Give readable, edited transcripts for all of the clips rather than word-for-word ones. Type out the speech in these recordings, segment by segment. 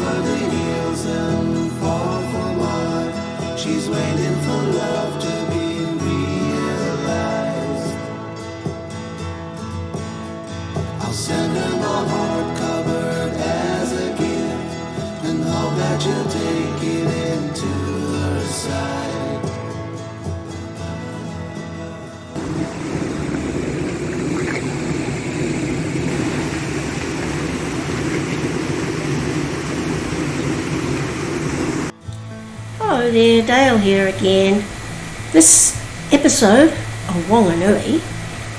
over the hills and far from mine. She's waiting for love to be realized. I'll send her my heart covered as a gift, and hope that you'll take it into her side. Hello there, Dale here again. This episode of Whanganui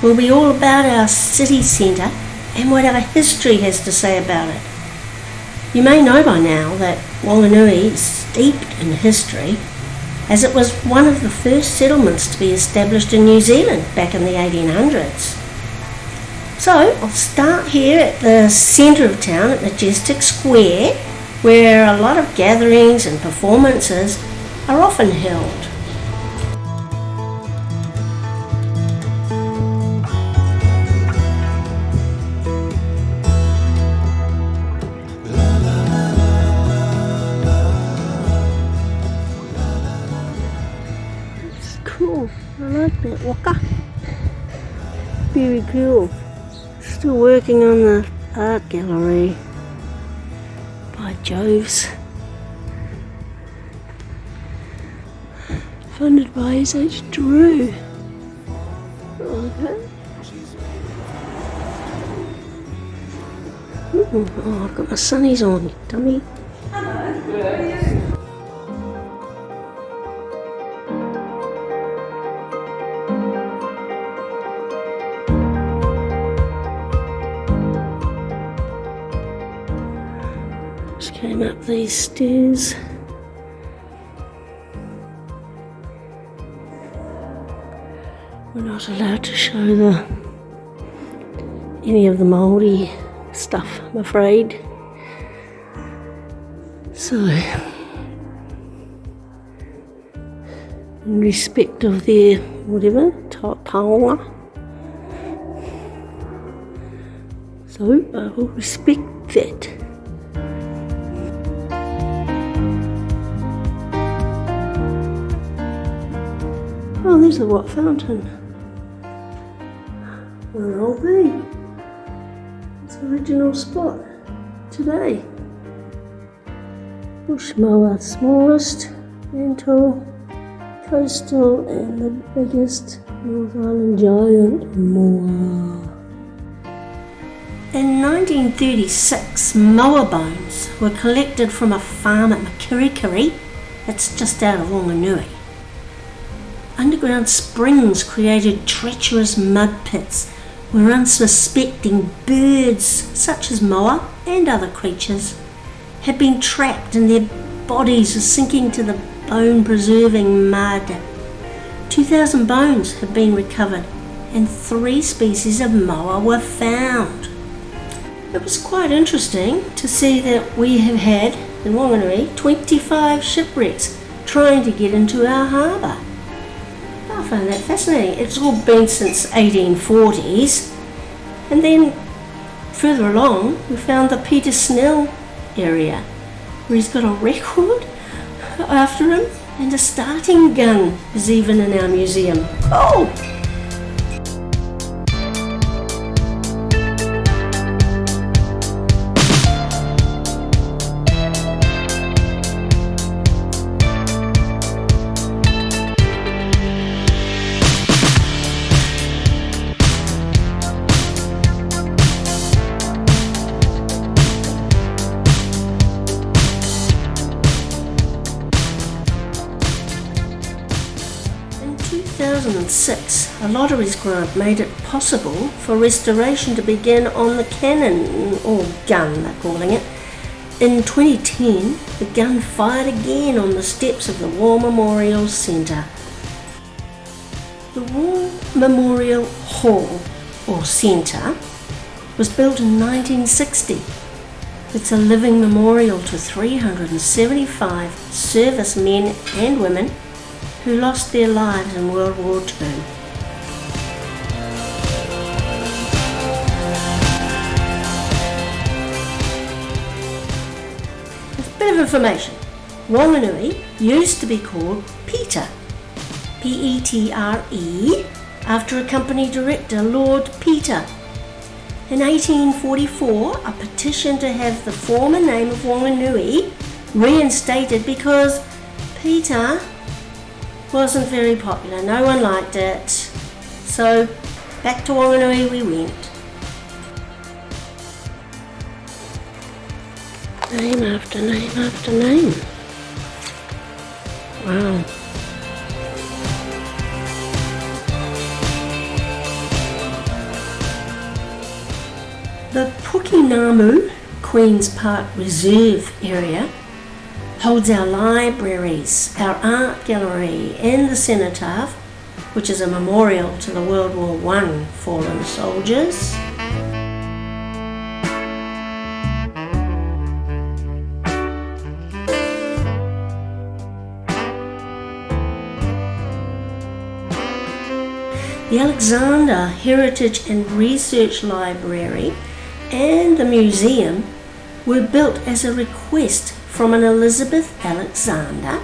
will be all about our city centre and what our history has to say about it. You may know by now that Whanganui is steeped in history, as it was one of the first settlements to be established in New Zealand back in the 1800s. So I'll start here at the centre of town at Majestic Square, where a lot of gatherings and performances are often held. It's cool, I like that waka. Very cool. Still working on the art gallery by Joves, funded by S.H. Drew. Okay. Oh, I've got my sunnies on, you dummy. Just came up these stairs. We're not allowed to show any of the mouldy stuff, I'm afraid. So, in respect of their whatever, taonga. So, I will respect that. Oh, there's the what fountain. Where I'll be. It's the original spot today. Bush moa, smallest, mantle, coastal, and the biggest North Island giant moa. In 1936, moa bones were collected from a farm at Makirikiri. It's just out of Whanganui. Underground springs created treacherous mud pits where unsuspecting birds, such as moa and other creatures, had been trapped and their bodies were sinking to the bone-preserving mud. 2,000 bones have been recovered and 3 species of moa were found. It was quite interesting to see that we have had, in Whanganui, 25 shipwrecks trying to get into our harbour. I find that fascinating. It's all been since 1840s, and then further along we found the Peter Snell area where he's got a record after him, and a starting gun is even in our museum. Oh! In 2006, a lotteries grant made it possible for restoration to begin on the cannon, or gun they're calling it. In 2010, the gun fired again on the steps of the War Memorial Centre. The War Memorial Hall, or Centre, was built in 1960. It's a living memorial to 375 servicemen and women who lost their lives in World War II. Bit of information. Whanganui used to be called Petre, P-E-T-R-E, after a company director, Lord Petre. In 1844, a petition to have the former name of Whanganui reinstated because Petre wasn't very popular. No one liked it. So back to Whanganui we went. Name after name after name. Wow. The Pukinamu Queen's Park Reserve area holds our libraries, our art gallery and the cenotaph, which is a memorial to the World War I fallen soldiers. The Alexander Heritage and Research Library and the museum were built as a request from an Elizabeth Alexander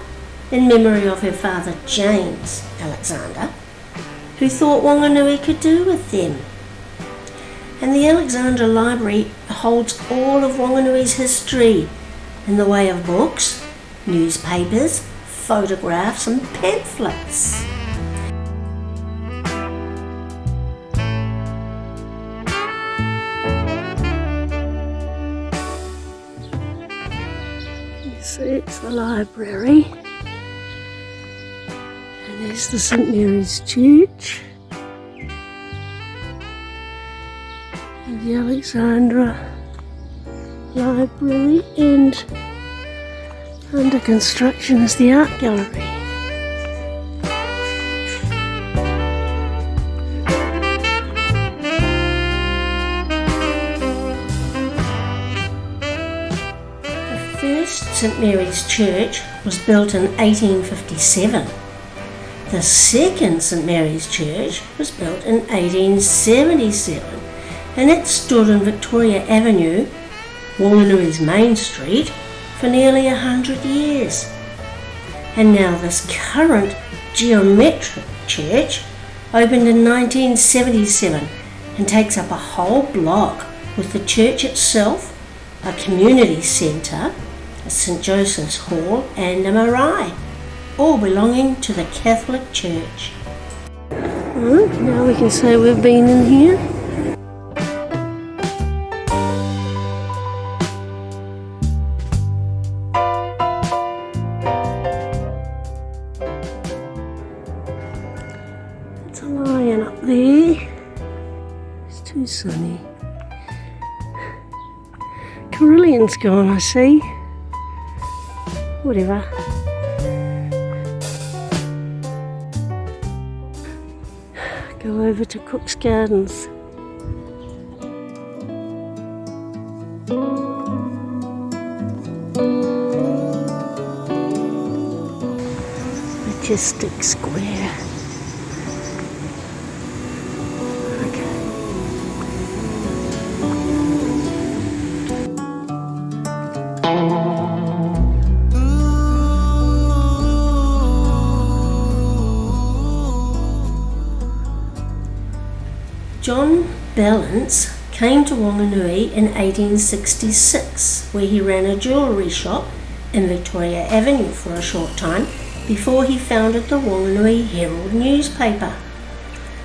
in memory of her father James Alexander, who thought Whanganui could do with them. And the Alexander Library holds all of Whanganui's history in the way of books, newspapers, photographs and pamphlets. So it's the library, and there's the St Mary's Church, and the Alexandra Library, and under construction is the art gallery. St Mary's Church was built in 1857. The second St Mary's Church was built in 1877, and it stood on Victoria Avenue, Whanganui's main street, for nearly 100 years. And now this current geometric church opened in 1977 and takes up a whole block with the church itself, a community centre, a St Joseph's Hall and a marae, all belonging to the Catholic Church. Now we can say we've been in here. It's a lion up there. It's too sunny. Carillion's gone, I see. Whatever. Go over to Cook's Gardens. Majestic Square. John Balance came to Whanganui in 1866, where he ran a jewellery shop in Victoria Avenue for a short time before he founded the Whanganui Herald newspaper.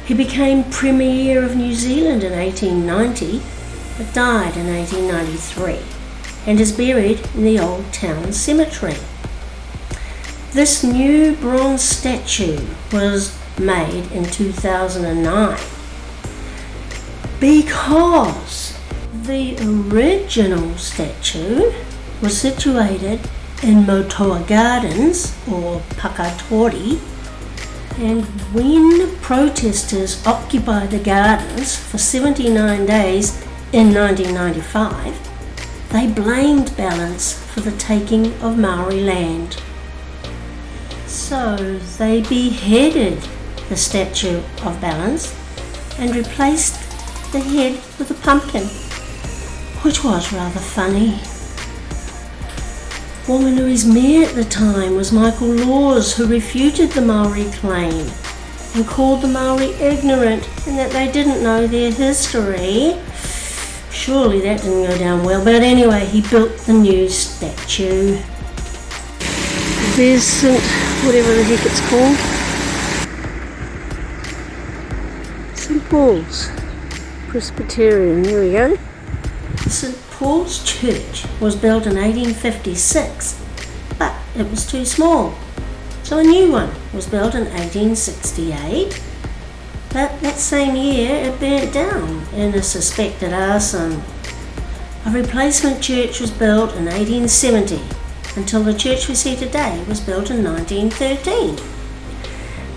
He became Premier of New Zealand in 1890, but died in 1893 and is buried in the Old Town Cemetery. This new bronze statue was made in 2009 because the original statue was situated in Motoa Gardens, or Pakatori, and when protesters occupied the gardens for 79 days in 1995, they blamed Balance for the taking of Maori land. So they beheaded the statue of Balance and replaced the head with a pumpkin, which was rather funny. Whanganui's mayor at the time was Michael Laws, who refuted the Maori claim and called the Maori ignorant and that they didn't know their history. Surely that didn't go down well, but anyway, he built the new statue. There's St. whatever the heck it's called. St. Paul's Presbyterian, there we go. St. Paul's Church was built in 1856, but it was too small. So a new one was built in 1868, but that same year it burnt down in a suspected arson. A replacement church was built in 1870 until the church we see today was built in 1913.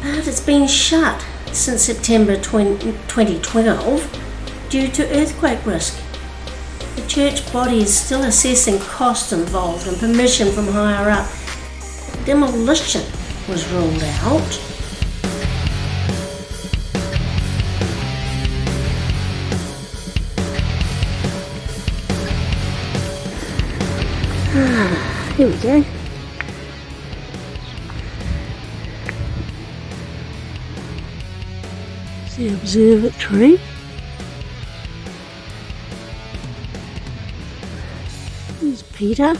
But it's been shut since September 2012 due to earthquake risk. The church body is still assessing costs involved and permission from higher up. Demolition was ruled out. Here we go. It's the observatory. There's Peter.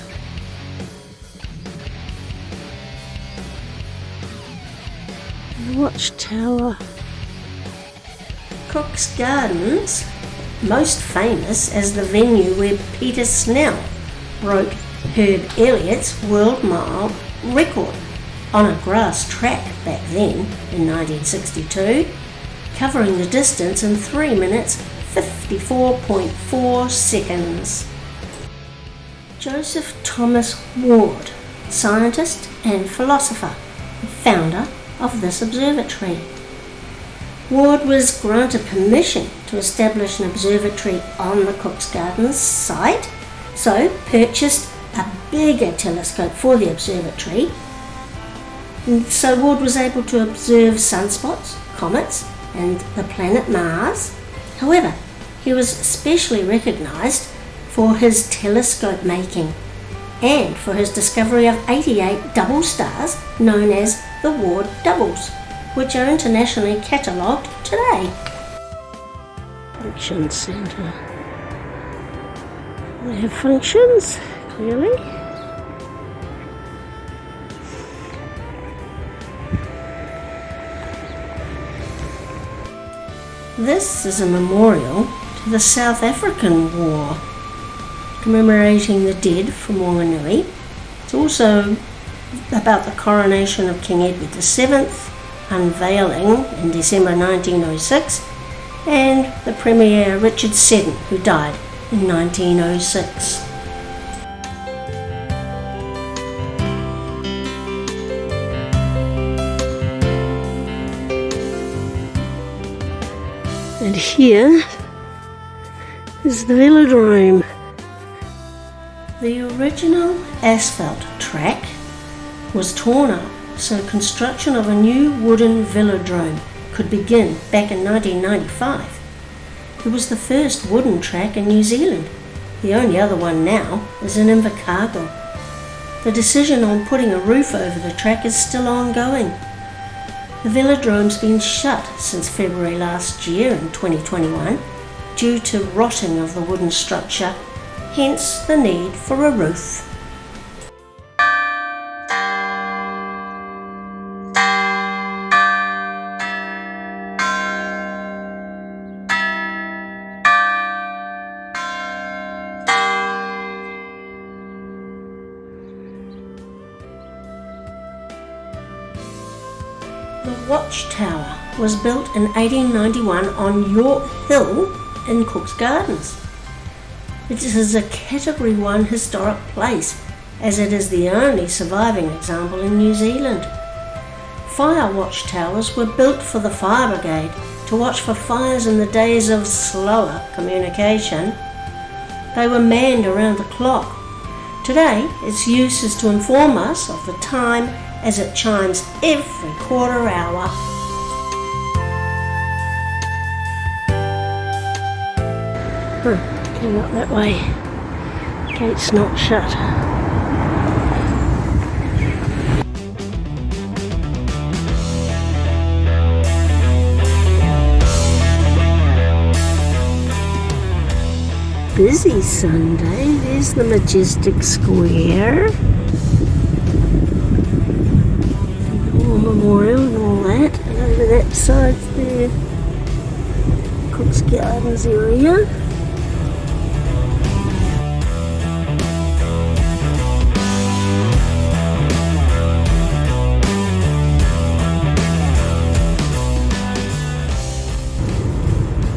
The watchtower. Cook's Gardens, most famous as the venue where Peter Snell broke Herb Elliott's world mile record on a grass track back then in 1962, covering the distance in 3 minutes 54.4 seconds. Joseph Thomas Ward, scientist and philosopher, founder of this observatory. Ward was granted permission to establish an observatory on the Cook's Gardens site, so purchased a bigger telescope for the observatory. And so Ward was able to observe sunspots, comets, and the planet Mars. However, he was specially recognised for his telescope making and for his discovery of 88 double stars known as the Ward doubles, which are internationally catalogued today. Function Centre. They have functions, clearly. This is a memorial to the South African War, commemorating the dead from Whanganui. It's also about the coronation of King Edward VII, unveiling in December 1906, and the Premier Richard Seddon, who died in 1906. And here is the velodrome. The original asphalt track was torn up so construction of a new wooden velodrome could begin back in 1995. It was the first wooden track in New Zealand. The only other one now is in Invercargill. The decision on putting a roof over the track is still ongoing. The velodrome's been shut since February last year in 2021 due to rotting of the wooden structure, hence the need for a roof. The watchtower was built in 1891 on York Hill in Cook's Gardens. It is a Category 1 historic place, as it is the only surviving example in New Zealand. Fire watchtowers were built for the fire brigade to watch for fires in the days of slower communication. They were manned around the clock. Today, its use is to inform us of the time as it chimes every quarter hour. Going up that way. Gate's not shut. busy Sunday. There's the Majestic Square. War Memorial and all that. And over that side's the Cook's Gardens area.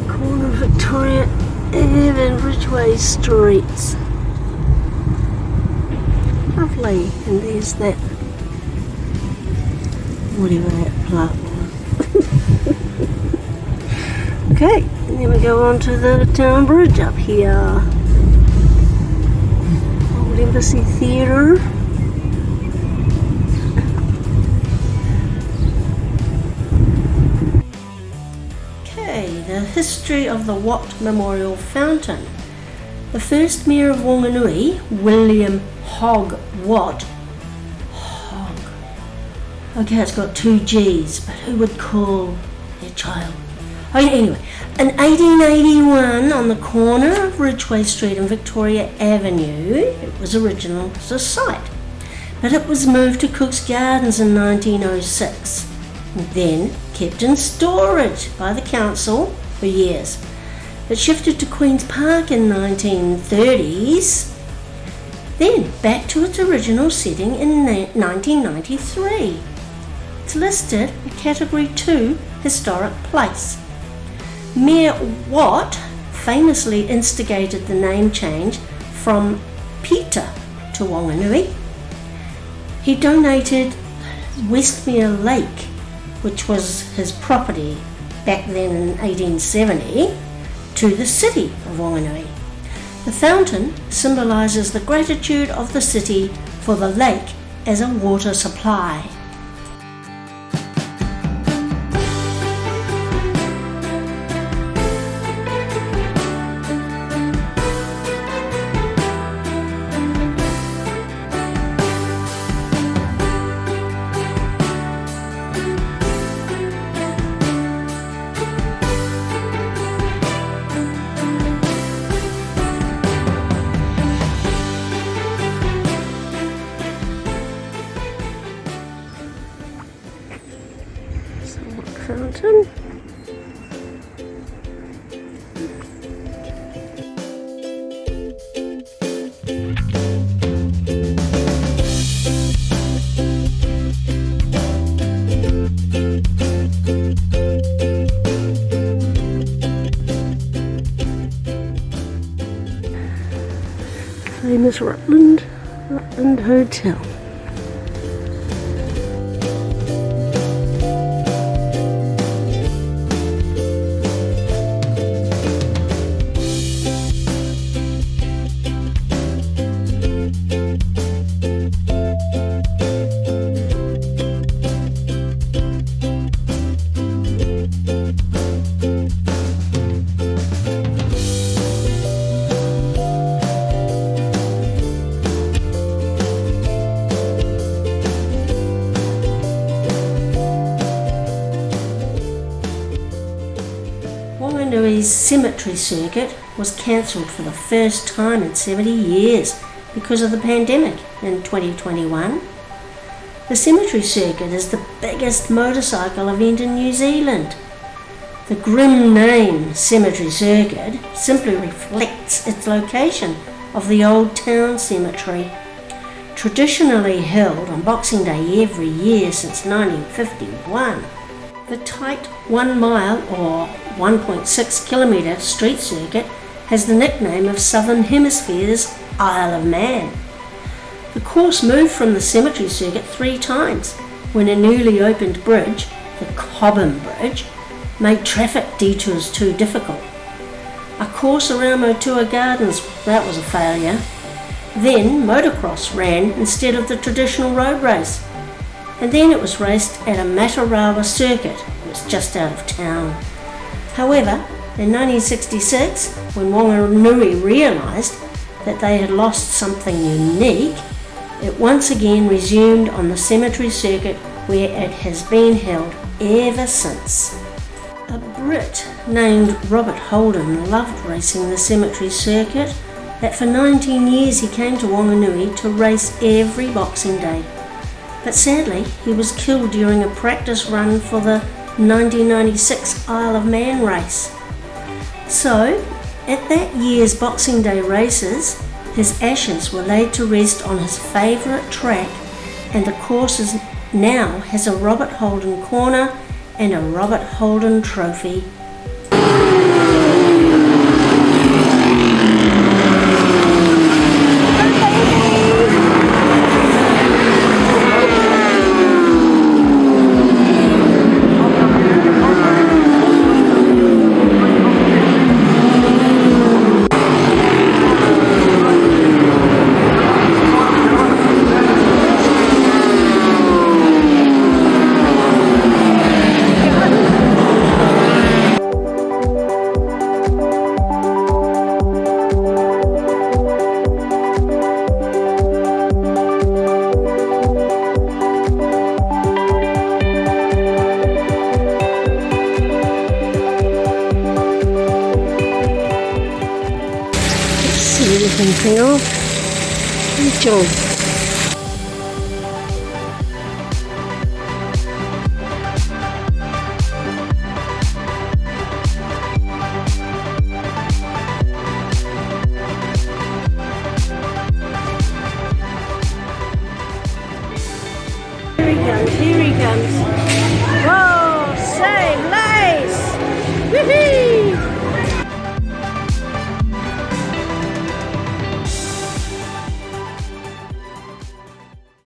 Corner of Victoria Ave and Ridgeway Streets. Lovely. And there's that, whatever that plant was. Okay, and then we go on to the town bridge up here. Old Embassy Theatre. Okay, the history of the Watt Memorial Fountain. The first mayor of Whanganui, William Hogg Watt. Hogg. Okay, it's got 2 G's, but who would call their child? Okay, anyway, in 1881, on the corner of Ridgeway Street and Victoria Avenue, it was original as a site, but it was moved to Cook's Gardens in 1906, and then kept in storage by the council for years. It shifted to Queen's Park in 1930s, then back to its original setting in 1993. It's listed a Category 2 historic place. Mayor Watt famously instigated the name change from Peter to Whanganui. He donated Westmere Lake, which was his property back then in 1870, to the city of Whanganui. The fountain symbolises the gratitude of the city for the lake as a water supply. Fountain. Famous Rutland Hotel. Whanganui's cemetery circuit was cancelled for the first time in 70 years because of the pandemic in 2021. The cemetery circuit is the biggest motorcycle event in New Zealand. The grim name Cemetery Circuit simply reflects its location of the Old Town Cemetery. Traditionally held on Boxing Day every year since 1951, the tight 1 mile or 1.6 kilometre street circuit has the nickname of Southern Hemisphere's Isle of Man. The course moved from the cemetery circuit 3 times when a newly opened bridge, the Cobham Bridge, made traffic detours too difficult. A course around Motua Gardens, that was a failure. Then motocross ran instead of the traditional road race. And then it was raced at a Matarawa circuit, it was just out of town. However, in 1966, when Whanganui realised that they had lost something unique, it once again resumed on the cemetery circuit where it has been held ever since. A Brit named Robert Holden loved racing the cemetery circuit, that for 19 years he came to Whanganui to race every Boxing Day. But sadly, he was killed during a practice run for the 1996 Isle of Man race. So, at that year's Boxing Day races, his ashes were laid to rest on his favourite track, and the course now has a Robert Holden corner and a Robert Holden trophy. See everything off. Good job.